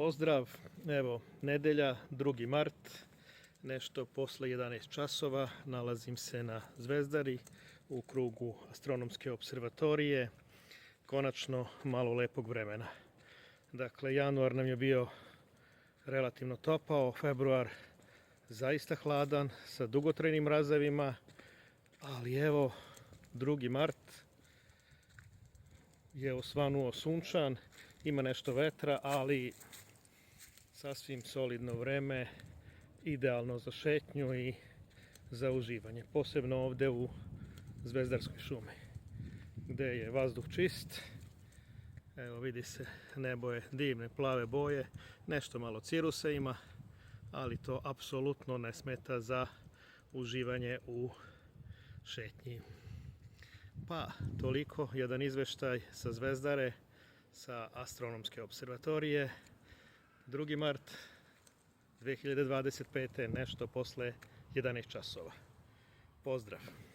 Pozdrav, evo nedelja, 2. mart, nešto posle 11 časova, nalazim se na Zvezdari u krugu astronomske observatorije, konačno malo lepog vremena. Dakle, januar nam je bio relativno topao, februar zaista hladan, sa dugotrajnim mrazevima, ali evo, 2. mart je osvanuo sunčan, ima nešto vetra, ali sasvim solidno vreme, idealno za šetnju i za uživanje. Posebno ovde u Zvezdarskoj šumi, gde je vazduh čist. Evo vidi se, nebo je divne plave boje, nešto malo cirusa ima, ali to apsolutno ne smeta za uživanje u šetnji. Pa, toliko, jedan izveštaj sa Zvezdare, sa astronomske observatorije, 2. mart 2025. nešto posle 11 časova. Pozdrav!